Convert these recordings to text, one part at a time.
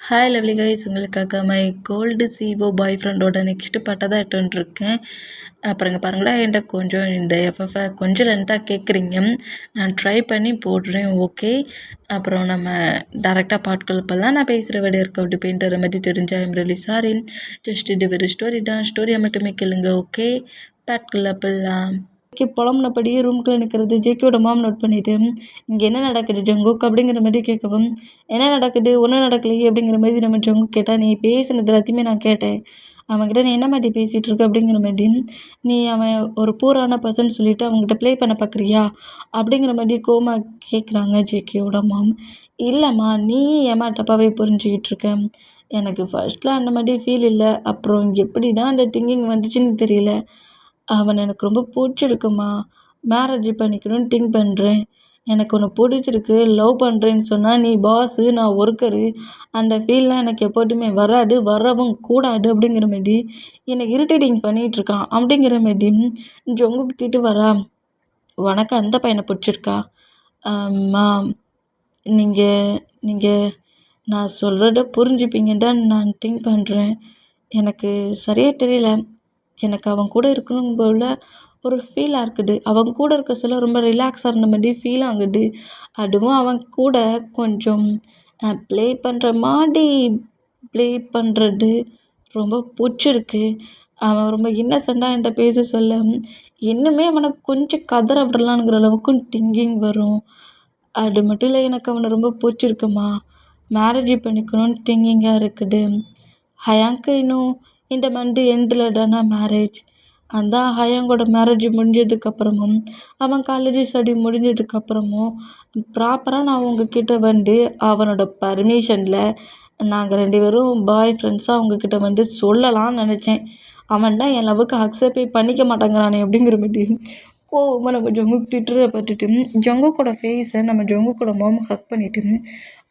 Hi lovely guys, உங்களுக்காக my gold CO பாய் ஃப்ரெண்டோட next பாட்டை தான் எடுத்துட்டுருக்கேன். அப்புறங்க பாருங்களா, என்கிட்ட கொஞ்சம் இந்த எஃப்எஃப்ஐ கொஞ்சம் லென்த்தாக கேட்குறீங்க. நான் ட்ரை பண்ணி போடுறேன், ஓகே. அப்புறம் நம்ம டேரெக்டாக பாட்கள் இப்போல்லாம் நான் பேசுகிற விட இருக்க அப்படி பெயிண்டர் மாதிரி தெரிஞ்சா ஐம் ரியலி சாரி. ஜஸ்ட் இது ஒரு ஸ்டோரி தான், ஸ்டோரியை மட்டுமே கேளுங்க, ஓகே. பாட்கள் அப்பெல்லாம் புலம்புனபடியே ரூம்குள்ளே நிற்கிறது ஜேக்கியோட மாம் நோட் பண்ணிவிட்டு, இங்கே என்ன நடக்குது ஜங்குக் அப்படிங்கிற மாதிரி கேட்கவும், என்ன நடக்குது ஒன்றும் நடக்கலையே அப்படிங்கிற மாதிரி நம்ம ஜங்குக் கேட்டால், நீ பேசுனது எல்லாத்தையுமே நான் கேட்டேன். அவன்கிட்ட நீ என்ன மாதிரி பேசிகிட்டு இருக்க அப்படிங்கிற மாதிரி, நீ அவன் ஒரு பூரான பர்சன் சொல்லிவிட்டு அவங்ககிட்ட ப்ளே பண்ண பார்க்குறியா அப்படிங்கிற மாதிரி கோமா கேட்குறாங்க ஜேக்கியோட மாம். இல்லைம்மா, நீ ஏமா தப்பாகவே புரிஞ்சுக்கிட்டு இருக்க. எனக்கு ஃபர்ஸ்ட்டில் அந்த மாதிரி ஃபீல் இல்லை, அப்புறம் எப்படி தான் அந்த திங்கிங் வந்துச்சுன்னு தெரியல. அவன் எனக்கு ரொம்ப பிடிச்சிருக்குமா, மேரேஜ் பண்ணிக்கணும்னு திங்க் பண்ணுறேன். எனக்கு ஒன்று பிடிச்சிருக்கு, லவ் பண்ணுறேன்னு சொன்னால் நீ பாஸு, நான் ஒர்க்கரு, அந்த ஃபீல்லாம் எனக்கு எப்போதுமே வராது, வரவும் கூடாது அப்படிங்கிற மாரி என்னை இரிட்டேட்டிங் பண்ணிகிட்ருக்கான் அப்படிங்கிற மாரி ஜொங்குக்கு திட்டு வரா. உனக்கு அந்த பையனை பிடிச்சிருக்கா? மேம், நீங்கள் நான் சொல்கிறத புரிஞ்சுப்பீங்கன்னு தான் நான் திங்க் பண்ணுறேன். எனக்கு சரியாக தெரியல, எனக்கு அவன் கூட இருக்கணும் போல் ஒரு ஃபீலாக இருக்குது. அவன் கூட இருக்க சொல்ல ரொம்ப ரிலாக்ஸாக இருந்த மாதிரி ஃபீல் ஆகுது. அதுவும் அவன் கூட கொஞ்சம் ப்ளே பண்ணுற மாதிரி ப்ளே பண்ணுறது ரொம்ப பிடிச்சிருக்கு. அவன் ரொம்ப இன்னசென்ட்டாக என்கிட்ட பேச சொல்ல இன்னுமே அவனை கொஞ்சம் கதற விடலாங்கிற அளவுக்கும் திங்கிங் வரும். அது மட்டும் இல்லை, எனக்கு அவனை ரொம்ப பிடிச்சிருக்குமா, மேரேஜ் பண்ணிக்கணும்னு திங்கிங்காக இருக்குது. ஹயாங்க்கு இன்னும் இந்த மந்த் எண்டில் தானே மேரேஜ். அந்த ஹயாங்கோட மேரேஜ் முடிஞ்சதுக்கப்புறமும் அவன் காலேஜ் ஸ்டடி முடிஞ்சதுக்கப்புறமும் ப்ராப்பராக நான் உங்ககிட்ட வந்து அவனோட பர்மிஷனில் நாங்கள் 2 பேரும் பாய் ஃப்ரெண்ட்ஸாக அவங்கக்கிட்ட வந்து சொல்லலாம்னு நினச்சேன். அவன் தான் என் லவ்வுக்கு அக்செப்டே பண்ணிக்க மாட்டேங்கிறானே அப்படிங்கிற மாதிரி கோவமாக நம்ம ஜங்குக் திட்டுறத பார்த்துட்டு ஜங்குக்கோட ஃபேஸை நம்ம ஜங்குக்கோட மாம் ஹக் பண்ணிவிட்டு,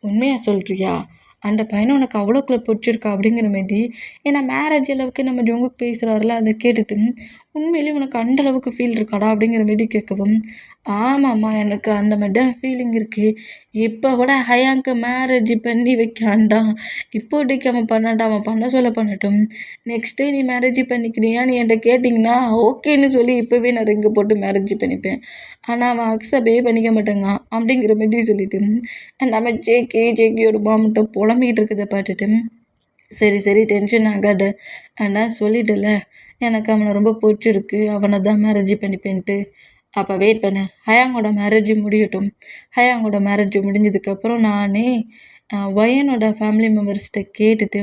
உண்மையாக சொல்கிறியா, அந்த பையனை உனக்கு அவ்வளோக்குள்ள பிடிச்சிருக்கா அப்படிங்கிற மாதிரி. ஏன்னா மேரேஜ் அளவுக்கு நம்ம ஜங்குக் பேசுகிறாருல, அதை கேட்டுட்டு உண்மையிலேயே உனக்கு அந்த அளவுக்கு ஃபீல் இருக்காடா அப்படிங்கிற மாதிரி கேட்கவும், ஆமாம்மா, எனக்கு அந்த மாதிரி தான் ஃபீலிங் இருக்குது. இப்போ கூட ஹயாங்க்கு மேரேஜ் பண்ணி வைக்காண்டாம், இப்போதைக்கு அவன் பண்ணாண்டாம், அவன் பண்ண சொல்ல பண்ணட்டும். நெக்ஸ்ட் டே நீ மேரேஜ் பண்ணிக்கிறியா நீ என்கிட்ட கேட்டிங்கன்னா ஓகேன்னு சொல்லி இப்போவே நான் ரிங்கு போட்டு மேரேஜ் பண்ணிப்பேன். ஆனால் அவன் அக்செப்டே பண்ணிக்க மாட்டேங்க அப்படிங்கிற மாதிரி சொல்லிட்டு நம்ம ஜேக்கியோட மாம்கிட்ட புலம்பிகிட்டு இருக்கிறத பார்த்துட்டு, சரி சரி டென்ஷன் ஆகாத, ஆனால் சொல்லிட்டல எனக்கு அவனை ரொம்ப பிடிச்சிருக்கு, அவனை தான் மேரேஜ் பண்ணிப்பேன்ட்டு. அப்போ வெயிட் பண்ணு, ஹயாங்கோட மேரேஜ் முடியட்டும். ஹயாங்கோட மேரேஜ் முடிஞ்சதுக்கப்புறம் நானே ஒயனோட ஃபேமிலி மெம்பர்ஸ்கிட்ட கேட்டுட்டு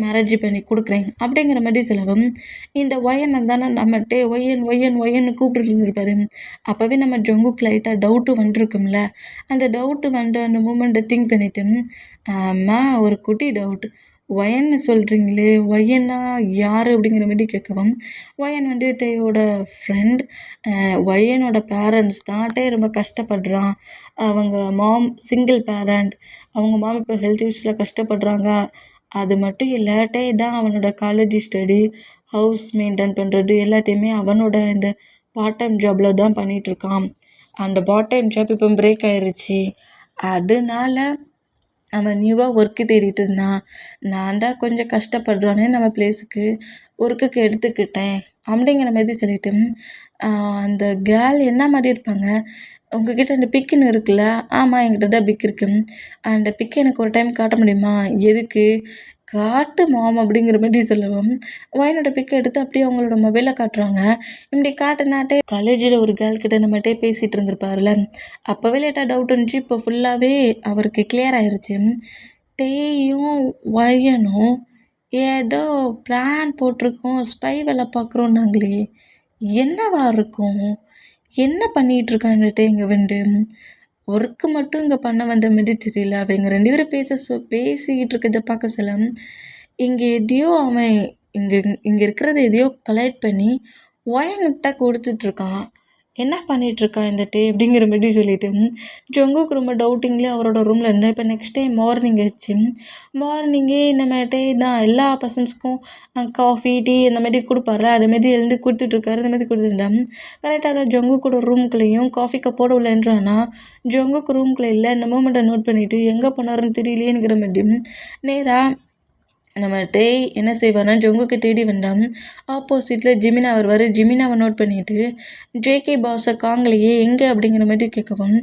மேரேஜ் பண்ணி கொடுக்குறேன் அப்படிங்கிற மாதிரி சொல்லவும், இந்த ஒயனை தானே நம்ம ஒய்யன்னு கூப்பிட்டு இருந்திருப்பாரு. அப்போவே நம்ம ஜங்குக்கு லைட்டாக டவுட்டு வந்துருக்கும்ல. அந்த டவுட்டு வந்து அந்த மூமெண்ட்டை திங்க் பண்ணிவிட்டு, அம்மா ஒரு குட்டி டவுட், ஒயன்னு சொல்கிறீங்களே, ஒயன்னா யார் அப்படிங்கிற மாதிரி கேட்கவும், ஒயன் வந்து டேயோட ஃப்ரெண்ட். ஒயனோட பேரண்ட்ஸ் தான் டே ரொம்ப கஷ்டப்படுறான். அவங்க மாம் சிங்கிள் பேரண்ட், அவங்க மாம் இப்போ ஹெல்த் இஷ்யூஸில் கஷ்டப்படுறாங்க. அது மட்டும் இல்லை, டே தான் அவனோட காலேஜ் ஸ்டடி, ஹவுஸ் மெயின்டைன் பண்ணுறது எல்லாத்தையுமே அவனோட இந்த பார்ட் டைம் ஜாபில் தான் பண்ணிகிட்ருக்கான். அந்த பார்ட் டைம் ஜாப் இப்போ பிரேக் ஆயிடுச்சு. அதனால அவன் நியூவாக ஒர்க்கு தேடிட்டு இருந்தான். நான் தான் கொஞ்சம் கஷ்டப்படுறானே நம்ம பிளேஸுக்கு ஒர்க்குக்கு எடுத்துக்கிட்டேன் அப்படிங்கிற மாதிரி சொல்லிட்டு, அந்த கேர்ள் என்ன மாதிரி இருப்பாங்க, உங்ககிட்ட அந்த பிக்குன்னு இருக்குல்ல, ஆமாம் என்கிட்ட தான் பிக் இருக்கு, அந்த பிக் எனக்கு ஒரு டைம் காட்ட முடியுமா? எதுக்கு? காட்டு மாம் அப்படிங்கிற மாதிரி சொல்லவும், ஒயனோட பிக்கை எடுத்து அப்படியே அவங்களோட மொபைலில் காட்டுறாங்க. இப்படி காட்டுனாட்டே காலேஜில் ஒரு கேர்ள் கிட்ட நம்மகிட்டே பேசிகிட்டு இருந்திருப்பார்ல, அப்போவே லேட்டாக டவுட் இருந்துச்சு, இப்போ ஃபுல்லாகவே அவருக்கு கிளியர் ஆயிடுச்சு. டேயும் ஒயனும் ஏதோ பிளான் போட்டிருக்கோம், ஸ்பை வேலை பார்க்குறோன்னாங்களே, என்னவா இருக்கும்? என்ன பண்ணிகிட்ருக்கான் இந்த டே இங்கே வந்து? ஒர்க்கு மட்டும் இங்கே பண்ண வந்த மாதிரி தெரியல. அவங்க 2 பேரும் பேசிக்கிட்டு இருக்கிறத பார்க்க சொல்ல, இங்கே எதையோ அவன் இங்கே இருக்கிறத எதையோ கலெக்ட் பண்ணி ஒயன்கிட்ட கொடுத்துட்ருக்கான். என்ன பண்ணிகிட்ருக்கான் இந்த டே அப்படிங்கிற மாதிரி சொல்லிட்டு ஜங்குக்கு ரொம்ப டவுட்டிங்லேயே அவரோட ரூமில் இருந்தேன். இப்போ நெக்ஸ்ட் டே மார்னிங் ஆச்சு. மார்னிங்கே நம்ம டே தான் எல்லா பர்சன்ஸ்க்கும் காஃபி டீ இந்த மாதிரி கொடுப்பார்ல, அதுமாரி எழுந்து கொடுத்துட்ருக்காரு. இந்த மாதிரி கொடுத்துருந்தேன். கரெக்டாக ஜங்குக்கூட ரூம்குள்ளேயும் காஃபி கப்போட உள்ள என்றானா ஜங்குக்கு ரூம்குள்ளே இல்லை. இந்த மூமெண்ட்டை நோட் பண்ணிவிட்டு எங்கே போனாருன்னு தெரியலையேங்கிற மாதிரி நேராக நம்ம டேய் என்ன செய்வார்னா ஜங்குக்கு தேடி வந்தான். ஆப்போசிட்டில் ஜிமினா வருவார். ஜிமினாவை நோட் பண்ணிவிட்டு ஜேகே பாஸை காங்கலையே எங்கே அப்படிங்கிற மாதிரி கேட்கவும்,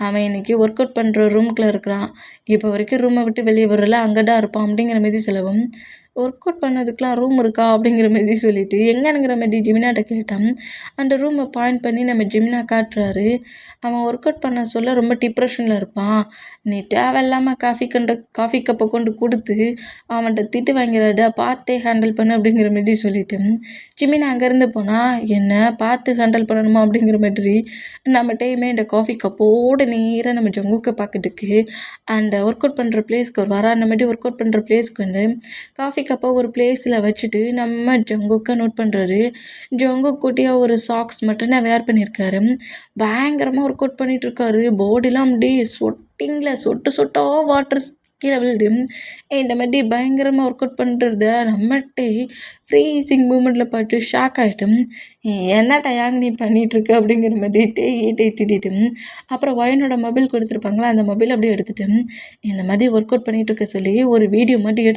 அவன் இன்றைக்கி ஒர்க் அவுட் பண்ணுற ரூம்குள்ளே இருக்கிறான், இப்போ வரைக்கும் ரூமை விட்டு வெளியே வரல, அங்கே தான் இருப்பான் அப்படிங்கிற மாதிரி சொல்லவும், ஒர்க் அவுட் பண்ணதுக்கெலாம் ரூம் இருக்கா அப்படிங்கிற மாதிரி சொல்லிவிட்டு எங்கேங்கிற மாதிரி ஜிமினாட்ட கேட்டான். அந்த ரூமை பாயிண்ட் பண்ணி நம்ம ஜிமினா காட்டுறாரு. அவன் ஒர்க் அவுட் பண்ண சொல்ல ரொம்ப டிப்ரெஷனில் இருப்பான். நீ தேவையில்லாமல் காஃபி கப்பை கொண்டு கொடுத்து அவன்கிட்ட திட்டு வாங்கிறாத, பார்த்தே ஹேண்டில் பண்ணு அப்படிங்கிற மாதிரி சொல்லிட்டு ஜிமினா அங்கேருந்து போனால் என்ன பார்த்து ஹேண்டில் பண்ணணுமா அப்படிங்கிற மாதிரி நம்ம டைமே இந்த காஃபி கப்போடு நேராக நம்ம ஜங்குக்கை பார்க்கறதுக்கு அண்ட் ஒர்க் அவுட் பண்ணுற பிளேஸ்க்கு வர அந்த மாதிரி ஒர்க் அவுட் பண்ணுற பிளேஸ்க்கு வந்து காஃபி கப்பை ஒரு பிளேஸில் வச்சுட்டு நம்ம ஜங்குக்கை நோட் பண்ணுறாரு. ஜங்குக் குட்டியாக ஒரு சாக்ஸ் மட்டும் தான் வேர் பண்ணியிருக்காரு. பயங்கரமாக ஒர்க் அவுட் பண்ணிகிட்ருக்காரு. பாடிலாம் அப்படியே சொட்டிங்கில் சொட்டோ வாட்டர் கீழே விழுது. இந்த மாதிரி பயங்கரமாக ஒர்க் அவுட் பண்ணுறத நம்மகிட்டே ஃப்ரீசிங் மூமெண்ட்டில் பார்த்து ஷாக் ஆகிட்டும். என்னடா யாங் நீ பண்ணிகிட்ருக்க அப்படிங்கிற மாதிரி டே திட்டிட்டு அப்புறம் ஒயனோட மொபைல் கொடுத்துருப்பாங்களா, அந்த மொபைல் அப்படியே எடுத்துகிட்டு இந்த மாதிரி ஒர்க் அவுட் பண்ணிகிட்ருக்க சொல்லி ஒரு வீடியோ மட்டும்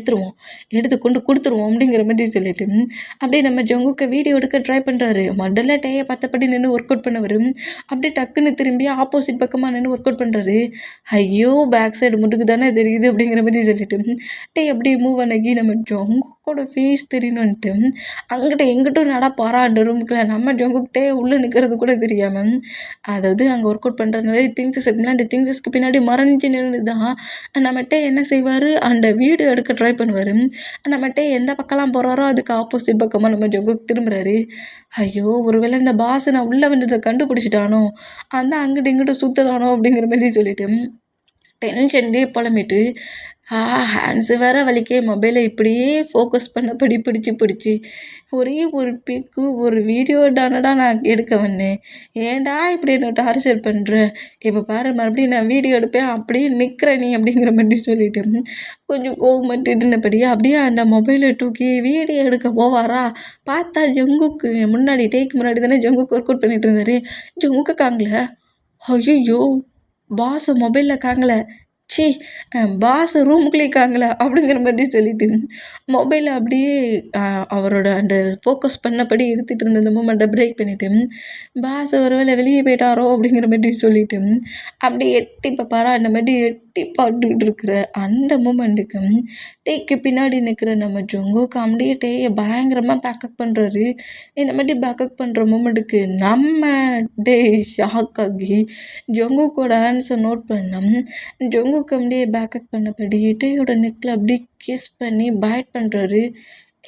எடுத்து கொண்டு கொடுத்துருவோம் அப்படிங்கிற மாதிரி சொல்லிட்டு அப்படியே நம்ம ஜங்குக்கு வீடியோ எடுக்க ட்ரை பண்ணுறாரு. முதல்ல டேயை பார்த்தபடி நின்று ஒர்க் அவுட் பண்ணவர் அப்படியே டக்குன்னு திரும்பி ஆப்போசிட் பக்கமாக நின்று ஒர்க் அவுட் பண்ணுறாரு. ஐயோ பேக் சைடு முட்டுக்கு தானே தெரியுது அப்படிங்கிற மாதிரி சொல்லிட்டு டே அப்படியே மூவ் ஆகி நம்ம ஜங்குக்கோட ஃபேஸ் தெரியணுன்ட்டு அங்கிட்ட எங்கிட்டும் நடப்பாரா அந்த ரூமுக்குள்ள. நம்ம ஜங்குக்கிட்டே உள்ளே நிற்கிறது கூட தெரியாமல், அதாவது அங்கே ஒர்க் அவுட் பண்ணுற நிறைய திங்ஸஸ் இருக்குன்னா அந்த திங்ஸஸ்க்கு பின்னாடி மறைஞ்சு நின்று தான் நம்மகிட்ட என்ன செய்வார், அந்த வீடியோ எடுக்க ட்ரை பண்ணுவார். நம்மகிட்ட எந்த பக்கம்லாம் போகிறாரோ அதுக்கு ஆப்போசிட் பக்கமாக நம்ம ஜங்குக்கு திரும்புகிறாரு. ஐயோ ஒருவேளை இந்த பாஸ் நான் உள்ளே வந்ததை கண்டுபிடிச்சிட்டானோ, அந்த அங்கிட்டு இங்கிட்டு சுற்றுறானோ அப்படிங்கிற மாதிரி சொல்லிட்டு டென்ஷன்லேயே புலம்பிட்டு ஹேண்ட்ஸு வேறு வலிக்கே மொபைலை இப்படியே ஃபோக்கஸ் பண்ணபடி பிடிச்சி ஒரே ஒரு பிக்கு ஒரு வீடியோ தானடா நான் எடுக்க வந்தேன், ஏன்டா இப்படி என்ன டார்ச்சர் பண்ணுற, இப்போ பாரு மறுபடியும் நான் வீடியோ எடுப்பேன் அப்படியே நிற்கிற நீ அப்படிங்கிற மாதிரி சொல்லிட்டு கொஞ்சம் கோவமாட்டிருந்தபடியே அப்படியே அந்த மொபைலை தூக்கி வீடியோ எடுக்க போவாரா, பார்த்தா ஜங்குக்கு முன்னாடி டேக்கு முன்னாடி தானே ஜங்குக்கு ஒர்க் அவுட் பண்ணிட்டு இருந்தார். ஜங்குக்கு காங்கல. ஐயோ பாஸ் மொபைலில் காங்கல, ச்சீ பாஸ் ரூமுக்குள்ளேயே காங்கல அப்படிங்கிற மாதிரி சொல்லிட்டு மொபைலை அப்படியே அவரோட அந்த ஃபோக்கஸ் பண்ணபடி எடுத்துகிட்டு இருந்த அந்த மூமெண்ட்டை பிரேக் பண்ணிவிட்டு பாஸ் ஒருவேளை வெளியே போயிட்டாரோ அப்படிங்கிற மாதிரி சொல்லிட்டு அப்படியே எட்டி பார்ப்பாரா. அந்த மாதிரி எட்டி பார்த்துக்கிட்டு இருக்கிற அந்த மூமெண்ட்டுக்கு டேக்கு பின்னாடி நிற்கிற நம்ம ஜங்குக்கு அப்படியே டேயை பயங்கரமாக பேக்கப் பண்ணுறாரு. இந்த மாதிரி பேக்கப் பண்ணுற மூமெண்ட்டுக்கு நம்ம டே ஷாக் ஆகி ஜங்குக்கோட ஆன்சர் நோட் பண்ணோம். ஜங்குக்கு அப்படியே பேக்கப் பண்ணபடி டேயோட நெக்கில் அப்படியே கிஸ் பண்ணி பைட் பண்ணுறாரு.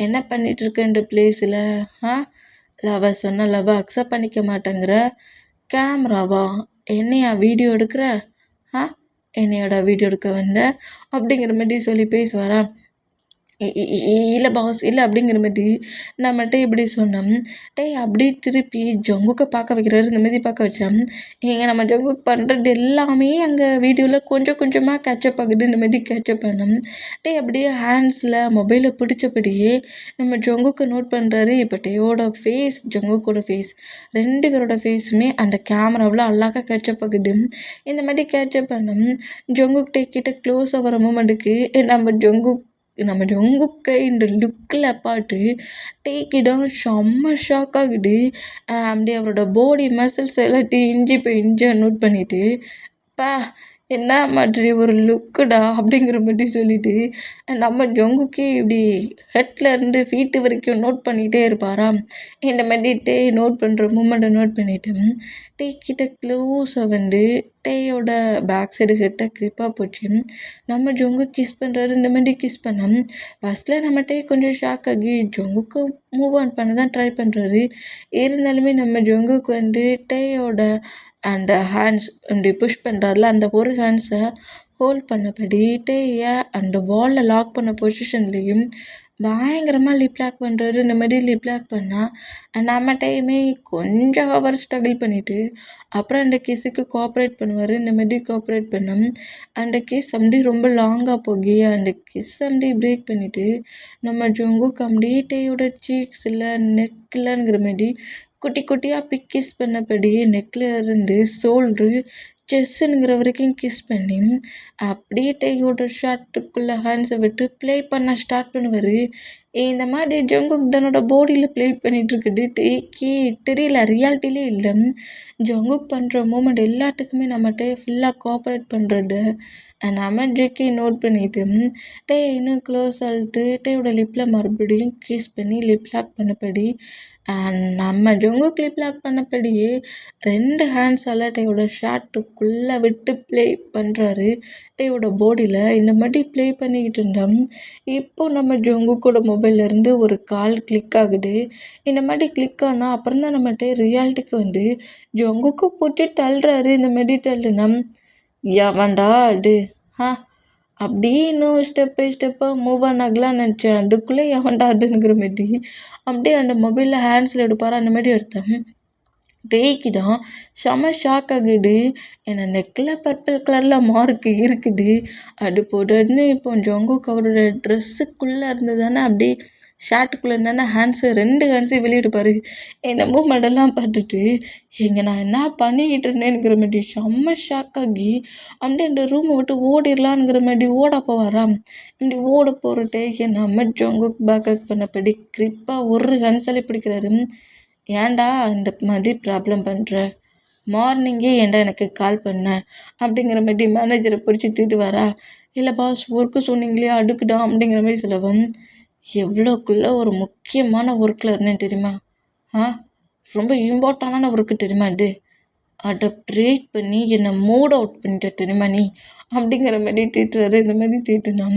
என்ன பண்ணிகிட்ருக்க இந்த பிளேஸில் லவ்வை சொன்னால் லவ்வை அக்செப்ட் பண்ணிக்க மாட்டேங்கிற, கேமராவா என்னையா வீடியோ எடுக்கிற, என்னையோட வீடியோ எடுக்க வந்த அப்படிங்கிற மாதிரி சொல்லி பேசுவாரா. இல்லை பாஸ் இல்லை அப்படிங்கிற மாதிரி நம்மகிட்ட இப்படி சொன்னோம். டேய் அப்படியே திருப்பி ஜங்குக்கை பார்க்க வைக்கிறாரு. இந்த மாதிரி பார்க்க வச்சோம். ஏங்க நம்ம ஜங்குக்கு பண்ணுறது எல்லாமே அங்கே வீடியோவில் கொஞ்சம் கொஞ்சமாக கேட்சப் ஆகுது. இந்த மாதிரி கேட்சப் பண்ணோம். டேய் அப்படியே ஹேண்ட்ஸில் மொபைலை பிடிச்சபடியே நம்ம ஜங்குக்கை நோட் பண்ணுறாரு. இப்போ டேயோட ஃபேஸ் ஜங்குக்கோட ஃபேஸ் 2 பேரோட ஃபேஸுமே அந்த கேமராவில் அழகாக கேட்சப் ஆகுது. இந்த மாதிரி கேட்சப் பண்ணோம். ஜங்குக் டே கிட்ட க்ளோஸ் ஆகிற மூமெண்ட்டுக்கு நம்ம ஜங்குக்கை இந்த லுக்கில் பார்த்து டேக்கிடம் செம்ம ஷாக் ஆகுது. அப்படியே அவரோட பாடி மசில்ஸ் எல்லாத்தையும் இஞ்சி நோட் பண்ணிவிட்டு என்ன மாதிரி ஒரு லுக்குடா அப்படிங்கிற மாதிரி சொல்லிட்டு நம்ம ஜங்குக்கே இப்படி ஹெட்லேருந்து ஃபீட்டு வரைக்கும் நோட் பண்ணிகிட்டே இருப்பாராம். இந்த மாதிரி டே நோட் பண்ணுற மூமெண்ட்டை நோட் பண்ணிவிட்டு டே கிட்ட க்ளோஸாக வந்து டேயோட பேக் சைடு கிட்ட க்ரிப்பாக போச்சு. நம்ம ஜங்கு கிஸ் பண்ணுறாரு. இந்த மாதிரி கிஸ் பண்ணோம். ஃபஸ்ட்டில் நம்ம டே கொஞ்சம் ஷாக் ஆகி ஜங்குக்கு மூவ் ஆன் பண்ண தான் ட்ரை பண்ணுறாரு. இருந்தாலுமே நம்ம ஜங்குக்கு வந்து டேயோட அந்த ஹேண்ட்ஸ் அப்படி புஷ் பண்ணுறாருல, அந்த ஒரு ஹேண்ட்ஸை ஹோல்ட் பண்ணபடி டேயை அந்த வாலில் லாக் பண்ண பொசிஷன்லேயும் பயங்கரமாக லிப் லாக் பண்ணுறாரு. இந்த மாதிரி லிப் லாக் பண்ணால் நம்ம டைமே கொஞ்சம் அவர் ஸ்ட்ரகிள் பண்ணிவிட்டு அப்புறம் அந்த கிஸ்ஸுக்கு கோஆப்ரேட் பண்ணுவார். இந்த மாதிரி கோஆப்ரேட் பண்ண அந்த கிஸ் அப்படி ரொம்ப லாங்காக போகி அந்த கிஸ் அப்படி பிரேக் பண்ணிவிட்டு நம்ம ஜங்குக் அப்படியே டேயோட சீக்ஸில் நெக்கில்ங்கிற மாதிரி குட்டி குட்டியாக பிக் கிஸ் பண்ணபடி நெக்கில் இருந்து ஷோல்ட்ரு செஸ்ஸுங்கிற வரைக்கும் கிஸ் பண்ணி அப்படியே டேயோட ஷர்ட்டுக்குள்ளே ஹேண்ட்ஸை விட்டு ப்ளே பண்ண ஸ்டார்ட் பண்ணுவார். இந்த மாதிரி ஜங்குக் தன்னோட பாடியில் ப்ளே பண்ணிகிட்ருக்குது. டேக்கே தெரியல, ரியாலிட்டிலே இல்லை. ஜங்குக் பண்ணுற மூமெண்ட் எல்லாத்துக்குமே நம்மகிட்ட ஃபுல்லாக கோஆப்ரேட் பண்ணுறது நம்ம ஜேகே நோட் பண்ணிவிட்டு டே இன்னும் க்ளோஸ் அழுத்து டேயோட லிப்பில் மறுபடியும் கிஸ் பண்ணி லிப் லாக் பண்ணபடி நம்ம ஜங்குக் லிப் லாக் பண்ணபடியே 2 ஹேண்ட்ஸால் டேயோட ஷர்ட்டுக்குள்ளே விட்டு ப்ளே பண்ணுறாரு. டேயோட பாடியில் இந்த மாதிரி ப்ளே பண்ணிக்கிட்டு இருந்தோம். இப்போ நம்ம ஜங்குக்கோட மொபைல்லேருந்து ஒரு கால் கிளிக் ஆகுது. இந்த மாதிரி கிளிக் ஆனால் அப்புறம் தான் நம்மகிட்ட ரியாலிட்டிக்கு வந்து ஜங்குக்கு போட்டு தள்ளுறாரு. இந்த மாதிரி தள்ளுனா எவன்டா அது அப்படியே இன்னும் ஸ்டெப் பை ஸ்டெப்பாக மூவ் ஆன் ஆகலான்னு நினச்சேன். அதுக்குள்ளே எவன்டா அதுங்கிற மாதிரி அப்படியே அந்த மொபைலில் ஹேண்ட்ஸில் எடுப்பார். அந்த மாதிரி எடுத்தேன். டேய்க்கு தான் செம ஷாக் ஆகுது. ஏன்னா நெக்கில் பர்பிள் கலரில் மார்க் இருக்குது. அது போட்டோன்னு இப்போ ஜங்குக் அவரோட ட்ரெஸ்ஸுக்குள்ளே இருந்ததானே அப்படியே ஷர்ட்டுக்குள்ளே இருந்தானே ஹேண்ட்ஸு 2 ஹேண்ட்ஸையும் வெளியே எடுப்பார். இந்த மூமெண்டெல்லாம் பார்த்துட்டு இங்கே நான் என்ன பண்ணிக்கிட்டு இருந்தேனுங்கிற மாதிரி செம்ம ஷாக் ஆகி அப்படியே அந்த ரூமை விட்டு ஓடிடலான்ங்கிற மாதிரி ஓட போவாராம். இப்படி ஓட போகிறட்டே நம்ம ஜங்குக் பேக்கப் பண்ணபடி கிரிப்பாக ஒரு ஹேண்ட்ஸாலே பிடிக்கிறாரு. ஏன்டா இந்த மாதிரி ப்ராப்ளம் பண்ணுற, மார்னிங்கே ஏன்டா எனக்கு கால் பண்ண அப்படிங்கிற மாதிரி மேனேஜரை பிடிச்சி திட்டுவாரா. இல்லை பாஸ் ஒர்க்கு சொன்னீங்களே அடுக்குடா அப்படிங்கிற மாதிரி சொல்லவும் எவ்வளோக்குள்ளே ஒரு முக்கியமான ஒர்க்கில் இருந்தேன் தெரியுமா? ரொம்ப இம்பார்ட்டண்டான ஒர்க்கு தெரியுமா இது? அதை பிரேக் பண்ணி என்னை மூட் அவுட் பண்ணிட்ட தெரியுமா நீ அப்படிங்கிற மாதிரி திட்டுறாரு. இந்த மாதிரி திட்டுனா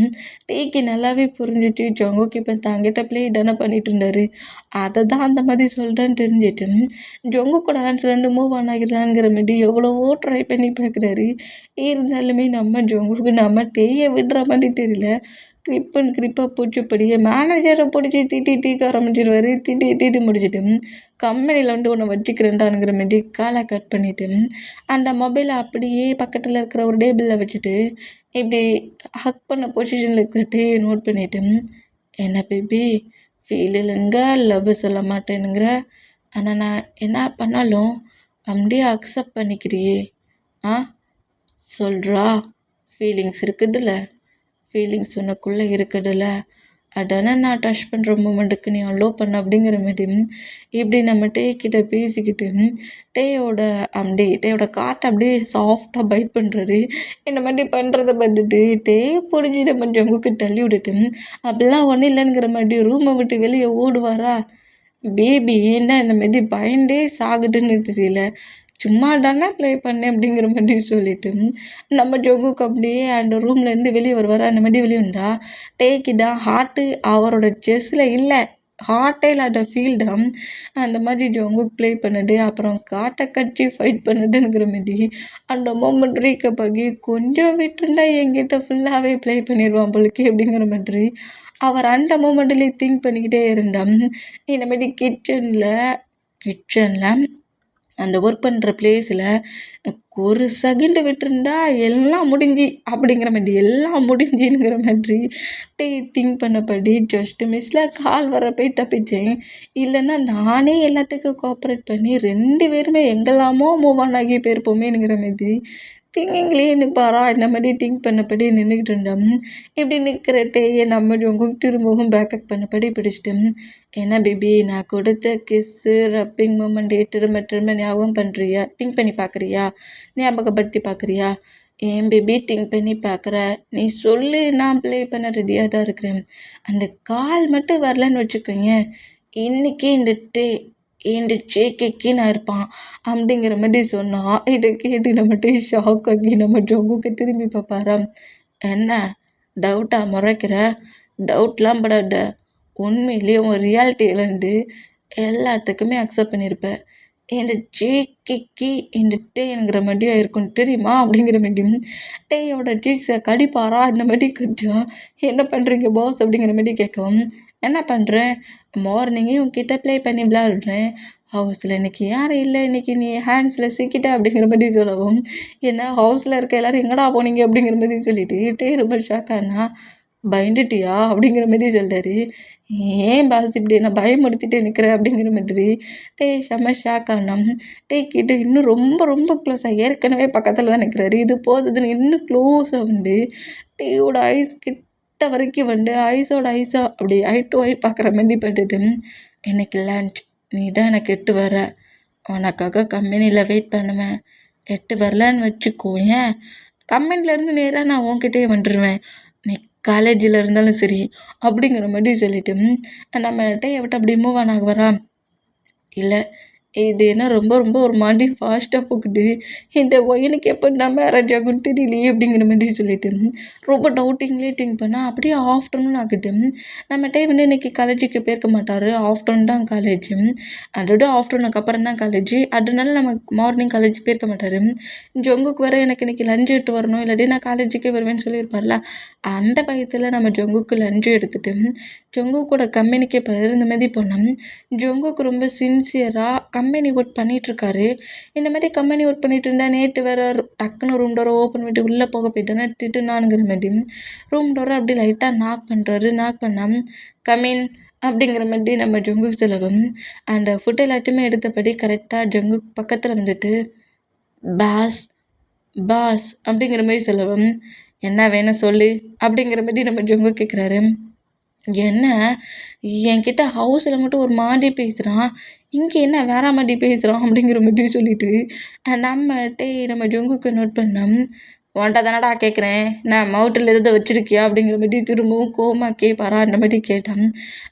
டேக்கு நல்லாவே புரிஞ்சுட்டு ஜங்குக் இப்போ தங்கிட்ட ப்ளே தானே பண்ணிட்டு இருந்தாரு. அதை தான் அந்த மாதிரி சொல்கிறேன்னு தெரிஞ்சுட்டு ஜங்குக்கோட ஹேண்ட்ஸ்லேருந்து மூவ் ஆன் ஆகிறாங்கிற மாதிரி எவ்வளவோ ட்ரை பண்ணி பார்க்குறாரு. இருந்தாலுமே நம்ம ஜங்குக்கு நம்ம டேயை விடுற மாதிரி தெரியல. கிரிப்பாக பூச்சிப்படியே மேனேஜரை பிடிச்சி தீக்க ஆரம்பிச்சிடுவார். தீட்டி முடிச்சுட்டு கம்பெனியில் வந்து உன்னை வச்சுக்கிறேன்டானுங்கிற மாதிரி காலை கட் பண்ணிவிட்டு அந்த மொபைலை அப்படியே பக்கத்தில் இருக்கிற ஒரு டேபிளில் வச்சுட்டு இப்படி ஹக் பண்ண பொசிஷனில் இருக்கிற டேயை நோட் பண்ணிவிட்டு என்ன பேபி ஃபீல் இல்லைங்க, லவ் சொல்ல மாட்டேனுங்கிற, ஆனால் நான் என்ன பண்ணாலும் அப்படியே அக்செப்ட் பண்ணிக்கிறியே சொல்கிறா. ஃபீலிங்ஸ் இருக்குதுல்ல, ஃபீலிங்ஸ் உனக்குள்ளே இருக்குதுல்ல, அதானே நான் டச் பண்ணுற மூமெண்ட்டுக்கு நீ அலோவ் பண்ண அப்படிங்கிற மாதிரி இப்படி நம்ம டேக்கிட்ட பேசிக்கிட்டு டேயோட காட்டை அப்படியே சாஃப்டாக பைட் பண்ணுறாரு. இந்த மாதிரி பண்ணுறத பார்த்துட்டு டே பிடிச்சி நம்ம ஜங்குக்கு தள்ளி விட்டுட்டு அப்படிலாம் ஒன்றும் இல்லைங்கிற மாதிரி ரூமை விட்டு வெளியே ஓடுவாரா. பேபி ஏன்னா இந்த மாதிரி பயந்தே சாகுதுன்னு தெரியல, சும்மா தானே ப்ளே பண்ணேன் அப்படிங்கிற மாதிரி சொல்லிவிட்டு நம்ம ஜங்குக்கு அப்படியே அந்த ரூம்லேருந்து வெளியே வருவார். அந்த மாதிரி வெளியே வந்தா டேக்கு தான் ஹார்ட்டு அவரோட செஸ்ஸில் இல்லை, ஹார்ட்டே இல்லாத ஃபீல் தான் அந்த மாதிரி ஜங்குக் ப்ளே பண்ணுது. அப்புறம் காட்டை கட்டி ஃபைட் பண்ணுதுங்கிற மாதிரி அந்த மூமெண்ட் ரீக்கப் ஆகி கொஞ்சம் விட்டுருந்தா என்கிட்ட ஃபுல்லாகவே ப்ளே பண்ணிடுவான் போலுக்கு அப்படிங்கிற மாதிரி அவர் அந்த மூமெண்ட்லேயே திங்க் பண்ணிக்கிட்டே இருந்தான். இந்த மாதிரி கிச்சனில் அந்த ஒர்க் பண்ணுற பிளேஸில் ஒரு செகண்டு விட்டுருந்தா எல்லாம் முடிஞ்சு அப்படிங்கிற மாதிரி எல்லாம் முடிஞ்சுங்கிற மாதிரி திங்க் பண்ணபடி ஜஸ்ட் மிஸ்ஸில் கால் வர போய் தப்பிச்சேன். இல்லைன்னா நானே எல்லாத்துக்கும் கோஆப்ரேட் பண்ணி 2 பேருமே எங்கெல்லாமோ மூவ் ஆன் ஆகி போயிருப்போமேங்கிற மாதிரி திங்கிங்லேயே நிற்பாரா. இந்த மாதிரி திங்க் பண்ணபடி நின்றுக்கிட்டு இருந்தோம். இப்படி நிற்கிறட்டையே நம்ம ஜங்குக் திரும்பவும் பேக்கப் பண்ணபடி பிடிச்சிட்டோம். என்ன பேபி நான் கொடுத்த கிஸ்ஸு ரப்பிங் மூமெண்ட் திரும்ப ஞாபகம் பண்ணுறியா, திங்க் பண்ணி பார்க்குறியா, ஞாபகப்படுத்தி பார்க்குறியா? ஏன் பேபி திங்க் பண்ணி பார்க்குற, நீ சொல்லு, நான் ப்ளே பண்ண ரெடியாக தான் இருக்கிறேன். அந்த கால் மட்டும் வரலன்னு வச்சுக்கோங்க, இன்றைக்கி இந்த ஜேகேக்கு நான் இருப்பான் அப்படிங்கிற மாதிரி சொன்னால் இதை கேட்டு நம்மகிட்ட ஷாக் ஆகி நம்ம ஜங்குக்கு திரும்பி பார்ப்பாரா. என்ன டவுட்டாக முறைக்கிற, டவுட்லாம் படாத, உண்மையிலேயே உன் ரியாலிட்டியிலேருந்து எல்லாத்துக்குமே அக்செப்ட் பண்ணியிருப்பேன். இந்த ஜேகேக்கு இந்த டேங்கிற மாதிரியா இருக்கும் தெரியுமா அப்படிங்கிற மாதிரி டேயோட ஜீக்ஸை கடிப்பாரா. இந்த மாதிரி கடிச்சா என்ன பண்ணுறீங்க பாஸ் அப்படிங்கிற மாதிரி கேட்கவும் என்ன பண்ணுறேன், மார்னிங்கே உன்கிட்ட ப்ளே பண்ணி விளையாடுறேன், ஹவுஸில் இன்றைக்கி யாரும் இல்லை, இன்றைக்கி நீ ஹேண்ட்ஸில் சிக்கிட்ட அப்படிங்கிற மாதிரி சொல்லவும், என்ன ஹவுஸில் இருக்க எல்லோரும் எங்கடா போனீங்க அப்படிங்கிற மாதிரி சொல்லிட்டு ரொம்ப ஷாக்கானா, பயந்துட்டியா அப்படிங்கிற மாதிரி சொல்கிறாரு. ஏன் பாஸ் இப்படி என்ன பயமுறுத்திட்டு நிற்கிற அப்படிங்கிற மாதிரி செம்ம ஷாக் ஆனோம். கேட்டு இன்னும் ரொம்ப ரொம்ப க்ளோஸாக, ஏற்கனவே பக்கத்தில் தான் நிற்கிறாரு, இது போகுதுன்னு இன்னும் க்ளோஸாக வந்து டேயோட ஐஸ் கிட்ட வரைக்கும் வந்து ஐஸோட ஐஸாக அப்படி ஐ டு ஐ பார்க்குற மாதிரி பட்டுட்டு, எனக்கு லன்ச் நீ தான் எனக்கு 8 வர, உனக்காக கம்பெனியில் வெயிட் பண்ணுவேன், 8 வரலன்னு வச்சுக்கோ, ஏன் கம்பெனிலேருந்து நேராக நான் உன்கிட்டே வந்துடுவேன், நீ காலேஜில் இருந்தாலும் சரி அப்படிங்கிற மாதிரி சொல்லிவிட்டு நம்மகிட்ட விட்டு அப்படி மூவ் ஆன் ஆகுவாரா. இல்லை இது என்ன ரொம்ப ரொம்ப ஒரு மாதிரி ஃபாஸ்ட்டாக போகுது, இந்த ஒயனுக்கு எப்போ நான் மேரேஜ் ஆகும்னு தெரியலையே அப்படிங்கிற மாதிரி சொல்லிட்டு ரொம்ப டவுட்டிங்லேயே திங்க் பண்ணால் அப்படியே ஆஃப்டர்நூன் ஆகிட்டு நம்மகிட்ட வந்து இன்றைக்கி காலேஜுக்கு போயிருக்க மாட்டார், ஆஃப்டர்நூன் தான் காலேஜ், அதோட ஆஃப்டர்நூனுக்கு அப்புறம் தான் காலேஜ், அதனால நம்ம மார்னிங் காலேஜ் போயிருக்க மாட்டார். ஜொங்குக்கு வர எனக்கு இன்றைக்கி லஞ்சு எடுத்து வரணும், இல்லாட்டி நான் காலேஜுக்கே வருவேன்னு சொல்லியிருப்பார்ல, அந்த பயத்தில் நம்ம ஜொங்குக்கு லஞ்சு எடுத்துகிட்டு ஜொங்குக்கூட கம்பெனிக்கே இந்த மாதிரி போனோம். ஜொங்குக்கு ரொம்ப சின்சியராக கம்பெனி ஒர்க் பண்ணிகிட்ருக்காரு. இந்த மாதிரி கம்பெனி ஒர்க் பண்ணிகிட்டு இருந்தால் நேற்று வேறு டக்குன்னு ரூம் டோரை ஓப்பன் பண்ணிட்டு உள்ளே போக போயிட்டோன்னா திட்டுனானுங்கிற மாதிரி ரூம் டோரை அப்படி லைட்டாக நாக் பண்ணுறாரு. நாக் பண்ணால் கமின் அப்படிங்கிற மாதிரி நம்ம ஜொங்குக்கு செலவும் அந்த ஃபுட் எல்லாத்தையுமே எடுத்தபடி கரெக்டாக ஜொங்குக்கு பக்கத்தில் வந்துட்டு பாஸ் பாஸ் அப்படிங்கிற மாதிரி செலவும் என்ன வேணும் சொல்லு அப்படிங்கிற மாதிரி நம்ம ஜொங்கு கேட்குறாரு. என்ன என்கிட்ட ஹவுஸில் மட்டும் ஒரு மாதிரி பேசுகிறான், இங்கே என்ன வேற மாதிரி பேசுகிறான் அப்படிங்கிற மாதிரி சொல்லிட்டு நம்ம ஜொங்குக்கு நோட் பண்ணோம். உன்ட்ட தானடா கேட்குறேன், நான் மவுட்டில் எதாவது வச்சுருக்கியா அப்படிங்கிற மாதிரி திரும்பவும் கோவமாக கேட்பாரா அந்த மாதிரி கேட்டான்.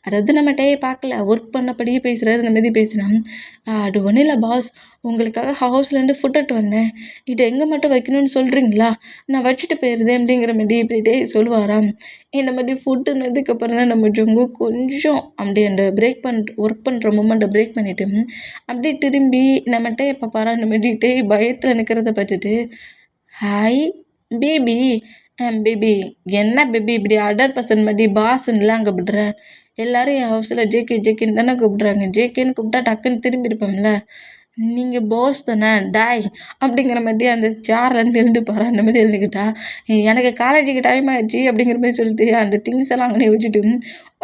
அதாவது நம்மகிட்டே பார்க்கல, ஒர்க் பண்ணபடியே பேசுகிறாரு, இந்த மாதிரி பேசுகிறான். அது ஒன்றும் இல்லை பாஸ், உங்களுக்காக ஹவுஸ்லேருந்து ஃபுட் எடுத்து வந்தேன், இதை எங்கே மட்டும் வைக்கணும்னு சொல்கிறீங்களா, நான் வச்சுட்டு போயிருந்தேன் அப்படிங்கிற மாதிரி இப்படிட்டே சொல்லுவாராம். இந்த மாதிரி ஃபுட்டுன்னதுக்கப்புறம் தான் நம்ம ஜொங்கு கொஞ்சம் அப்படி அந்த ஒர்க் பண்ணுற மூமெண்ட்டை பிரேக் பண்ணிவிட்டு அப்படியே திரும்பி நம்மகிட்ட எப்போ பாரா அந்த மாதிரி பயத்தில் நிற்கிறத பார்த்துட்டு ஹாய் பேபி பேபி என்ன பேபி இப்படி அடர் பர்சன் மாதிரி பாஸ்ன்னுலாம் கூப்பிடுற, எல்லோரும் என் ஹவுஸில் ஜேகேன்னு தானே கூப்பிட்றாங்க, ஜேகேன்னு கூப்பிட்டா டக்குன்னு திரும்பி இருப்போம்ல, நீங்கள் பாஸ் தானே டாய் அப்படிங்கிற மாதிரி அந்த சேர்லேருந்து எழுந்து போகிற அந்த மாதிரி எழுந்துக்கிட்டா, எனக்கு காலேஜுக்கு டைம் ஆகிடுச்சு அப்படிங்கிற மாதிரி சொல்லிட்டு அந்த திங்ஸ் எல்லாம் அங்கே வச்சுட்டு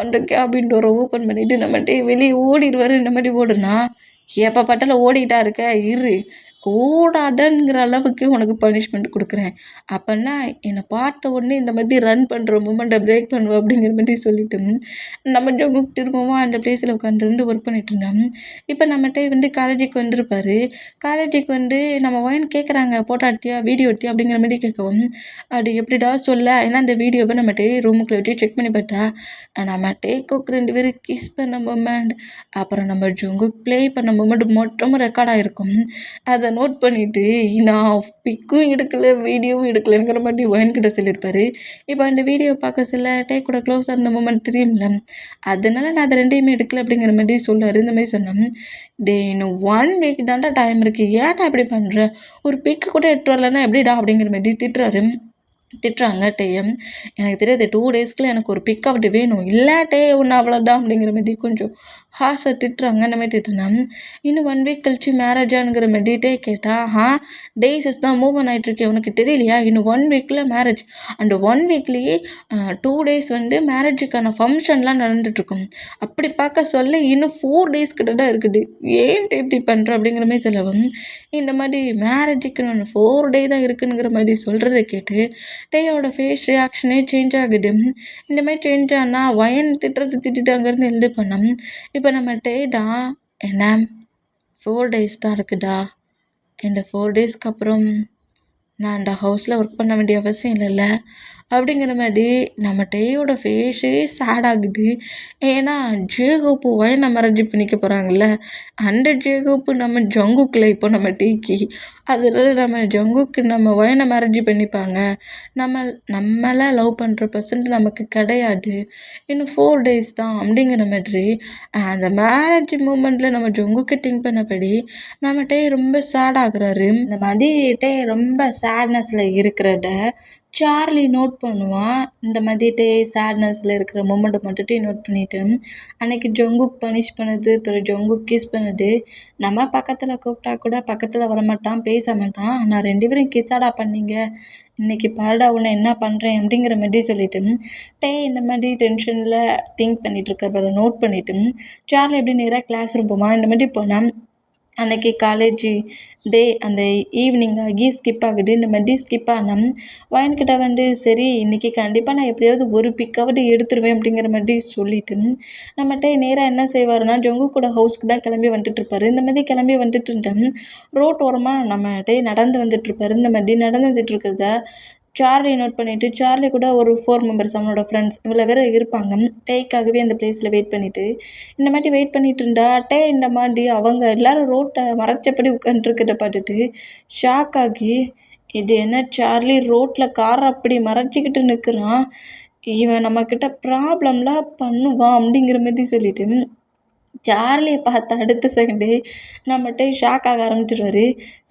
அந்த கேபின் டோரை ஓப்பன் பண்ணிவிட்டு நம்மகிட்ட வெளியே ஓடிடுவார். இந்த மாதிரி ஓடுனா எப்போ பட்டாலும் ஓடிக்கிட்டா இருக்க, இரு ஓடாதங்கிற அளவுக்கு உனக்கு பனிஷ்மெண்ட் கொடுக்குறேன், அப்போன்னா என்னை பார்த்த உடனே இந்த மாதிரி ரன் பண்ணுற மூமெண்ட்டை பிரேக் பண்ணுவேன் அப்படிங்கிற மாதிரி சொல்லிட்டு நம்ம ஜொங்குக்கு திரும்பவும் அந்த பிளேஸில் உட்காந்து ஒர்க் பண்ணிட்டு இருந்தோம். இப்போ நம்மகிட்ட வந்து காலேஜுக்கு வந்திருப்பாரு. காலேஜுக்கு வந்து நம்ம ஒயின் கேட்குறாங்க, போட்டோ எடுத்தியா வீடியோ எடுத்தியா அப்படிங்கிற மாதிரி கேட்கவும், அது எப்படிடா சொல்ல, ஏன்னா அந்த வீடியோவை நம்மகிட்ட ரூமுக்குள்ள வச்சு செக் பண்ணி பார்த்தா நம்மகிட்ட குக் 2 பேரும் கிஸ் பண்ண மூமெண்ட், அப்புறம் நம்ம ஜொங்குக்கு ப்ளே பண்ண மூமெண்ட் மொத்தமும் ரெக்கார்ட் ஆகிருக்கும். அதை நோட் பண்ணிவிட்டு நான் பிக்கும் எடுக்கலை வீடியோவும் எடுக்கலைங்கிற மாதிரி ஒயன்கிட்ட சொல்லியிருப்பாரு. இப்போ அந்த வீடியோ பார்க்க சில கூட க்ளோஸாக இருந்த மூமெண்ட் தெரியும்ல, அதனால நான் அதை 2யுமே எடுக்கலை அப்படிங்கிற மாதிரி சொல்லுவார். இந்த மாதிரி சொன்னேன். இன்னும் 1 வீக் தாண்டா டைம் இருக்குது, ஏன்டா இப்படி பண்ணுற, ஒரு பிக்கு கூட எடுத்து வரலன்னா எப்படிடா அப்படிங்கிற மாதிரி திட்டுறாங்க. எனக்கு தெரியாது 2 டேஸ்க்குள்ள எனக்கு ஒரு பிக் அவுட் வேணும், இல்லாட்டே ஒன்று அவ்வளோதான் அப்படிங்கிற மாதிரி கொஞ்சம் ஹார்ஷாக திட்டுறாங்க. அந்த மாதிரி திட்டுனா இன்னும் 1 வீக் கழிச்சு மேரேஜானுங்கிற மாதிரி கேட்டால் டேஸஸ் தான் மூவ் ஆன் ஆகிட்ருக்கேன், உனக்கு தெரியலையா, இன்னும் 1 வீக்கில் மேரேஜ், அந்த 1 வீக்லேயே 2 டேஸ் வந்து மேரேஜுக்கான ஃபங்க்ஷன்லாம் நடந்துகிட்ருக்கும், அப்படி பார்க்க சொல்ல இன்னும் 4 டேஸ் கிட்ட தான் இருக்குது, ஏன்ட்டு இப்படி பண்ணுற அப்படிங்கிற மாதிரி சொல்லவும், இந்த மாதிரி மேரேஜுக்கு நான் 4 டே தான் இருக்குங்கிற மாதிரி சொல்கிறத கேட்டு டேயோட ஃபேஸ் ரியாக்ஷனே சேஞ்ச் ஆகுது. இந்த மாதிரி சேஞ்ச் ஆனால் வயன் திட்டுறது அங்கேருந்து எழுதி பண்ணோம். இப்போ நம்ம டேடா என்ன 4 டேஸ் தான் இருக்குடா, இந்த 4 டேஸ்க்கு அப்புறம் நான் அந்த ஹவுஸில் ஒர்க் பண்ண வேண்டிய அவசியம் இல்லைல்ல அப்படிங்கிற மாதிரி நம்ம டேயோட ஃபேஸே சேட் ஆகுது. ஏன்னா ஜேகோப்பு வயனை மேரேஜ் பண்ணிக்க போகிறாங்கல்ல, அந்த ஜேகோப்பு நம்ம ஜங்குக்கில் இப்போ நம்ம டேக்கு, அதனால நம்ம ஜங்குக்கு நம்ம வயனை மேரேஜ் பண்ணிப்பாங்க, நம்மளை லவ் பண்ணுற பர்சன்ட் நமக்கு கிடையாது, இன்னும் 4 டேஸ் தான் அப்படிங்கிற மாதிரி அந்த மேரேஜ் மூமெண்ட்டில் நம்ம ஜங்குக்கு திங்க் பண்ணபடி நம்ம டே ரொம்ப சேட் ஆகுறாரு. இந்த மாதிரி டே ரொம்ப சேட்னஸில் இருக்கிறத சார்லி நோட் பண்ணுவான். இந்த மாதிரி சேட்னஸில் இருக்கிற மொமெண்ட்டை மட்டும் நோட் பண்ணிவிட்டு அன்னைக்கு ஜங்குக் பனிஷ் பண்ணது, அப்புறம் ஜங்குக் கிஸ் பண்ணது. நம்ம பக்கத்தில் கூப்பிட்டா கூட பக்கத்தில் வரமாட்டான், பேச மாட்டான். ஆனால் 2 பேரும் கிஸ்ஸாடா பண்ணீங்க, இன்னைக்கு பாருடா உன்னை என்ன பண்ணுறேன் அப்படிங்கிற மாதிரி சொல்லிட்டு இந்த மாதிரி டென்ஷனில் திங்க் பண்ணிகிட்டு இருக்கிறவரை நோட் பண்ணிவிட்டு சார்லி எப்படி நேராக கிளாஸ் ரூம் போவான். இந்த மாதிரி போனால் அன்னைக்கு காலேஜ் டே அந்த ஈவினிங் ஆகி ஸ்கிப் ஆகுது. இந்த மாதிரி ஸ்கிப் ஆனால் வயன்கிட்ட வந்து சரி இன்னைக்கு கண்டிப்பாக நான் எப்படியாவது ஒரு பிக்காவது எடுத்துருவேன் அப்படிங்கிற மாதிரி சொல்லிட்டு நம்மகிட்ட நேராக என்ன செய்வாருன்னா ஜங்கு கூட ஹவுஸ்க்கு தான் கிளம்பி வந்துட்டுருப்பாரு. இந்த மாதிரி கிளம்பி வந்துட்டு இருந்தேன் ரோட் ஓரமாக நம்மகிட்ட நடந்து வந்துட்டுருப்பாரு. இந்த மாதிரி நடந்து வந்துட்டு இருக்கிறத சார்லி நோட் பண்ணிவிட்டு சார்லி கூட ஒரு 4 மெம்பர்ஸ் அவனோட ஃப்ரெண்ட்ஸ் இவ்வளோ பேர் இருப்பாங்க. டேக்காகவே அந்த பிளேஸில் வெயிட் பண்ணிவிட்டு இந்த மாதிரி வெயிட் பண்ணிட்டு இருந்தா இந்த மாதிரி அவங்க எல்லாரும் ரோட்டை மறைச்சபடி உட்காந்துருக்கிறத பார்த்துட்டு ஷாக் ஆகி இது என்ன சார்லி ரோட்டில் காரை அப்படி மறைச்சிக்கிட்டு நிற்கிறான், இவன் நம்மக்கிட்ட ப்ராப்ளம்லாம் பண்ணுவான் அப்படிங்கிற மாதிரி சொல்லிட்டு சார்லியை பார்த்த அடுத்த செகண்டே நம்மகிட்ட ஷாக் ஆக ஆரம்பிச்சிடுவார்.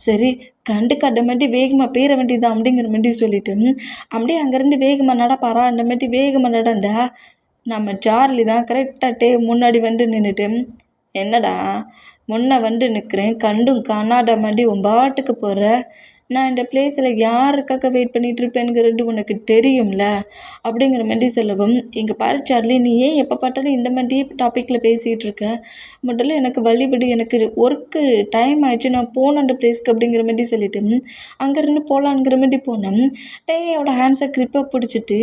சரி கண்டுக்காத மாதிரி வேகமாக பேர வேண்டியதான் அப்படிங்கிற மாதிரி சொல்லிட்டு அப்படியே அங்கேருந்து வேகமாக நடப்பாரா. அந்த மாதிரி வேகமாக நடந்தா நம்ம சார்லி தான் கரெக்டாக முன்னாடி வந்து நின்றுட்டு என்னடா முன்ன வந்து நிற்கிறேன் கண்டும் காணாத மாதிரி உன் பாட்டுக்கு போகிற, நான் இந்த பிளேஸில் யாருக்காக வெயிட் பண்ணிகிட்டு இருப்பேனுங்கிறது உனக்கு தெரியும்ல அப்படிங்கிற மாதிரி சொல்லவும், இங்கே பாரு சார்லி நீ ஏன் எப்போ பார்த்தாலும் இந்த மாதிரி டாப்பிக்கில் பேசிகிட்டு இருக்க, முதல்ல எனக்கு வழிவிடு, எனக்கு ஒர்க்கு டைம் ஆயிடுச்சு, நான் போனேன் அந்த பிளேஸ்க்கு அப்படிங்கிற மாதிரி சொல்லிட்டு அங்கேருந்து போகலான்ங்கிற மாதிரி போனேன். டேயோட ஹேண்ட்ஸை க்ரிப்பை பிடிச்சிட்டு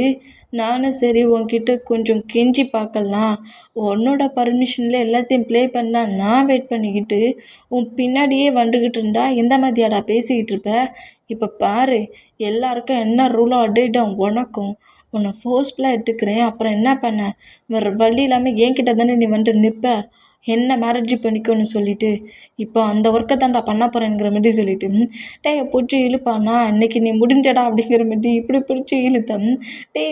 நானும் சரி உன்கிட்ட கொஞ்சம் கெஞ்சி பார்க்கலாம், உன்னோட பர்மிஷனில் எல்லாத்தையும் ப்ளே பண்ணால் நான் வெயிட் பண்ணிக்கிட்டு உன் பின்னாடியே வந்துக்கிட்டு இருந்தா எந்த மாதிரியாடா பேசிக்கிட்டு இருப்ப, இப்போ பாரு எல்லாருக்கும் என்ன ரூலோ அடையிடும் உனக்கும், உன்னை ஃபோர்ஸ்ஃபுல்லாக எடுத்துக்கிறேன், அப்புறம் என்ன பண்ண வேறு வழி இல்லாமல் என்கிட்ட தானே நீ வந்து நிற்ப, என்ன மேரேஜ் பண்ணிக்கோன்னு சொல்லிட்டு இப்போ அந்த ஒர்க்கை தான்டா பண்ண போகிறேங்கிற மாதிரி சொல்லிட்டு பிடிச்சி இழுப்பானா, இன்னைக்கு நீ முடிஞ்சடா அப்படிங்கிற மாதிரி இப்படி பிடிச்சி இழுத்தம்.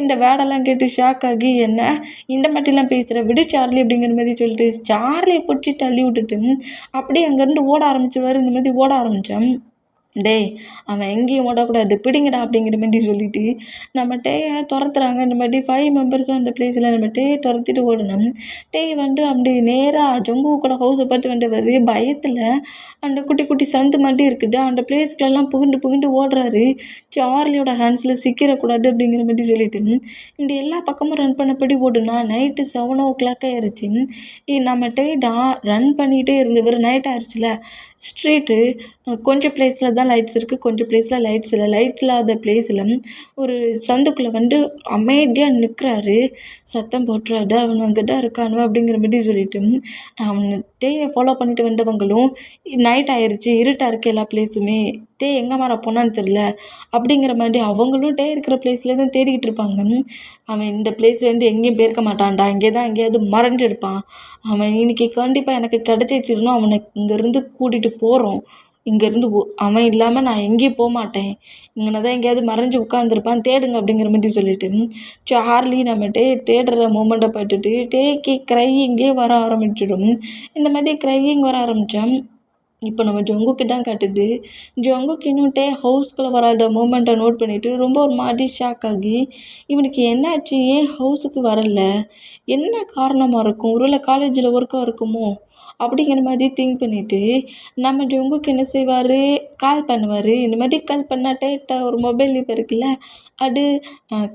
இந்த வேடெல்லாம் கேட்டு ஷாக் ஆகி என்ன இந்த மாதிரிலாம் பேசுகிற விடு சார்லி அப்படிங்கிற மாதிரி சொல்லிட்டு சார்லியை பிடிச்சி தள்ளி விட்டுட்டு அப்படியே அங்கேருந்து ஓட ஆரம்பிச்சிருவார். இந்த மாதிரி ஓட ஆரம்பித்தான். அவன் எங்கேயும் ஓடக்கூடாது பிடிங்கடா அப்படிங்கிற மாதிரி சொல்லிட்டு நம்ம துரத்துறாங்க. இந்த மாதிரி 5 மெம்பர்ஸும் அந்த பிளேஸில் நம்ம துரத்திட்டு ஓடணும். வந்து அப்படி நேராக ஜங்கு கூட ஹவுஸை பார்த்து வந்துடுவார். பயத்தில் அந்த குட்டி குட்டி சந்து மாதிரி இருக்குது அந்த பிளேஸ்க்குலாம் புகுண்டு புகுண்டு ஓடுறாரு. சார்லியோட ஹேண்ட்ஸில் சிக்கிடக்கூடாது அப்படிங்கிற மாதிரி சொல்லிட்டு இந்த எல்லா பக்கமும் ரன் பண்ணபடி ஓடுனா நைட்டு 7 ஆயிடுச்சு. நம்ம ரன் பண்ணிகிட்டே இருந்தவர் நைட் ஆயிடுச்சுல. ஸ்ட்ரீட்டு கொஞ்சம் பிளேஸில் தான் லைட்ஸ் இருக்குது, கொஞ்சம் பிளேஸில் லைட்ஸ் இல்லை. லைட் இல்லாத பிளேஸில் ஒரு சந்துக்குள்ளே வந்து அமைதியாக நிற்கிறாரு. சத்தம் போட்டுறாரு, அவன் அங்கே தான் இருக்கானு அப்படிங்கிற மாதிரி சொல்லிட்டு அவனை ஃபாலோ பண்ணிட்டு வந்தவங்களும் நைட் ஆயிடுச்சு இருட்டாக இருக்குது எல்லா பிளேஸுமே, எங்கே மாற போனான்னு தெரில அப்படிங்கிற மாதிரி அவங்களும் இருக்கிற பிளேஸில் தான் தேடிக்கிட்டு இருப்பாங்க. அவன் இந்த பிளேஸ்லேருந்து எங்கேயும் போயிருக்க மாட்டான்டா, இங்கே தான் எங்கேயாவது மறைஞ்சிருப்பான், அவன் இன்னைக்கு கண்டிப்பாக எனக்கு கிடச்சிச்சிருந்தோம், அவனை இங்கேருந்து கூட்டிகிட்டு போகிறோம், இங்கேருந்து அவன் இல்லாமல் நான் எங்கேயும் போக மாட்டேன், இங்கே தான் எங்கேயாவது மறைஞ்சு உட்காந்துருப்பான் தேடுங்க அப்படிங்கிற மாதிரி சொல்லிட்டு சார்லி நம்ம தேடுற மூமெண்ட்டை பார்த்துட்டு க்ரையிங்கே வர ஆரம்பிச்சிடும். இந்த மாதிரி க்ரையிங் வர ஆரம்பித்தான். இப்போ நம்ம ஜங்குக்கு தான் காட்டுது. ஜங்குக்கு இன்னும் ஹவுஸ்குள்ளே வராத மூமெண்ட்டை நோட் பண்ணிவிட்டு ரொம்ப ஒரு மாதிரி ஷாக் ஆகி இவனுக்கு என்னாச்சு, ஏன் ஹவுஸுக்கு வரல, என்ன காரணமாக இருக்கும், ஒருவேளை காலேஜில் ஒர்க்காக இருக்குமோ அப்படிங்கிற மாதிரி திங்க் பண்ணிவிட்டு நம்ம ஜங்குக்கு என்ன செய்வார், கால் பண்ணுவார். இந்த மாதிரி கால் பண்ணால் ஒரு மொபைல் இப்போ இருக்குல்ல அது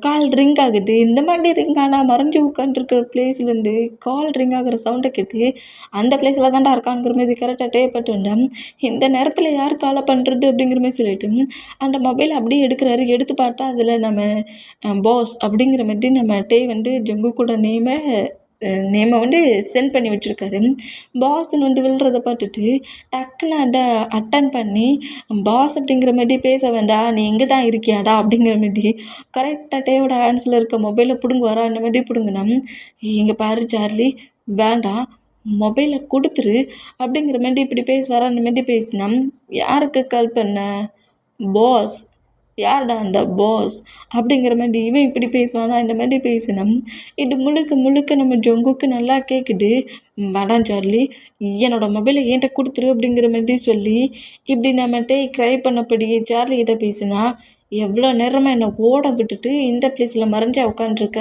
கால் ரிங் ஆகுது. இந்த மாதிரி ரிங் ஆனால் மறைஞ்சு உட்காந்துருக்கிற பிளேஸ்லேருந்து கால் ரிங் ஆகிற சவுண்டை கேட்டு அந்த பிளேஸில் தான்டா இருக்காங்கிற மாதிரி கரெக்டாக பட்டு வந்தேன். இந்த நேரத்தில் யார் காலை பண்ணுறது அப்படிங்கிற மாதிரி சொல்லிட்டு அந்த மொபைல் அப்படியே எடுக்கிறாரு. எடுத்து பார்த்தா அதில் நம்ம பாஸ் அப்படிங்கிற மாதிரி நம்ம வந்து ஜங்கு கூட நேமை வந்து சென்ட் பண்ணி வச்சுருக்காரு. பாஸ்ன்னு வந்து விழுறதை பார்த்துட்டு டக்குன்னு அதை அட்டன் பண்ணி பாஸ் அப்படிங்கிற மாதிரி பேச வேண்டாம், நீ எங்கே தான் இருக்கியாடா அப்படிங்கிற மாதிரி கரெக்டாக ஹேண்ட்ஸில் இருக்க மொபைலை பிடுங்குவாரா. அந்த மாதிரி பிடுங்குனா இங்கே பாரு சார்லி வேண்டாம் மொபைலை கொடுத்துரு அப்படிங்கிற மாதிரி இப்படி பேசுவாரா. அந்த மாதிரி பேசினா யாருக்கு கால் பண்ண, பாஸ், யார்டா அந்த பாஸ் அப்படிங்கிற மாதிரி இவன் இப்படி பேசுவானா. இந்த மாதிரி பேசினா இது முழுக்க முழுக்க நம்ம ஜங்குக்கு நல்லா கேட்குது. வேண்டாம் சார்லி என்னோடய மொபைலை என்கிட்ட கொடுத்துரு அப்படிங்கிற மாதிரி சொல்லி இப்படி நம்மகிட்ட க்ரை பண்ணப்படியே சார்லி கிட்ட பேசினா எவ்வளோ நேரமாக என்னை ஓட விட்டுட்டு இந்த பிளேஸில் மறைஞ்சா உட்காந்துருக்க,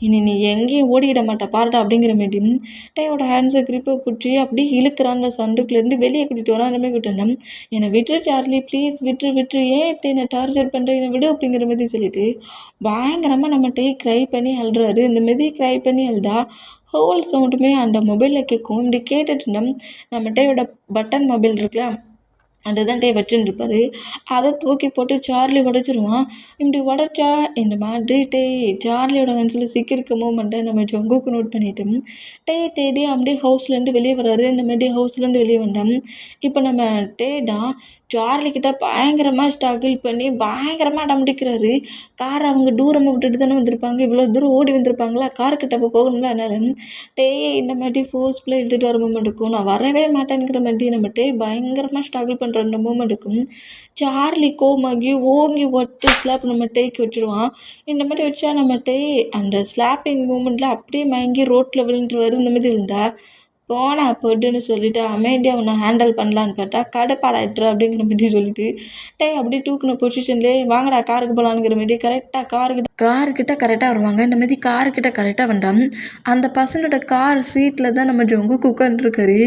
இனி நீ எங்கேயும் ஓடிட மாட்ட பாருடா அப்படிங்கிற மாரி டேயோட ஹேண்ட்ஸை கிரிப்பை பிடிச்சி அப்படியே இழுக்கிறான்ல சண்டுக்குள்ளேருந்து வெளியே கூட்டிகிட்டு வரான். அந்த மாதிரி கூட்டிட்டு என்னை விட்டுரு சார்லி ப்ளீஸ் விட்டுரு விட்டுரு, ஏன் இப்படி என்னை டார்ச்சர் பண்ணுற, என்னை விடு அப்படிங்கிற மாதிரி சொல்லிட்டு பயங்கரமாக நம்மகிட்டே க்ரை பண்ணி அழுறாரு. இந்த மாரி க்ரை பண்ணி அழுதா ஹோல் சவுண்டுமே அந்த மொபைலில் கேட்கும். இப்படி கேட்டுட்டு நம்ம டேயோட பட்டன் மொபைல் இருக்குல்ல, அதுதான் வச்சுன்னு இருப்பாரு. அதை தூக்கி போட்டு சார்லி உடச்சிருவான். இப்படி உடச்சா இந்த மாதிரி சார்லியோட மனசில் சிக்கியிருக்க மூமெண்ட்டை நம்ம ஜங்குக்கு நோட் பண்ணிட்டு டே அப்படியே ஹவுஸ்லேருந்து வெளியே வர்றாரு. இந்த மாதிரி ஹவுஸ்லேருந்து வெளியே வந்தான். இப்போ நம்ம தான் சார்லிக்கிட்ட பயங்கரமாக ஸ்ட்ரகிள் பண்ணி பயங்கரமாக அடம்பிடிக்கிறாரு. காரை அவங்க தூரமாக விட்டுட்டு தானே வந்திருப்பாங்க, இவ்வளோ தூரம் ஓடி வந்திருப்பாங்களா, காருக்கிட்ட இப்போ போகணும்ல. அதனால் இந்த மாதிரி ஃபோர்ஸ்ஃபுல்லாக இழுத்துட்டு வர மூமெண்ட் இருக்கும். நான் வரவே மாட்டேங்கிற மாதிரி நம்ம பயங்கரமாக ஸ்ட்ரகிள் பண்ணுற அந்த மூமெண்ட் இருக்கும். சார்லி கோமாகி ஓங்கி ஒட்டு ஸ்லாப் நம்ம டேக்கு வச்சுருவான். இந்த மாதிரி வச்சா நம்ம அந்த ஸ்லாப்பிங் மூமெண்ட்டில் அப்படியே மயங்கி ரோட்டில் விழுந்துருவாரு. இந்த மாதிரி விழுந்தா போனா போட்டுன்னு சொல்லிட்டு அமைதியாக அவனை ஹேண்டில் பண்ணலான்னு பார்த்தா கடுப்பாடாயிட்டுரு அப்படிங்கிற மாதிரி சொல்லிட்டு அப்படியே தூக்குன பொசிஷன்லேயே வாங்கடா காருக்கு போகலான்ங்கிற மாதிரி கரெக்டாக காருக்கிட்ட கரெக்டாக வருவாங்க. இந்த மாதிரி காருக்கிட்ட கரெக்டாக வந்தான். அந்த பசங்களோட கார் சீட்டில் தான் நம்ம ஜங்குக்கு உட்காந்துருக்காரு.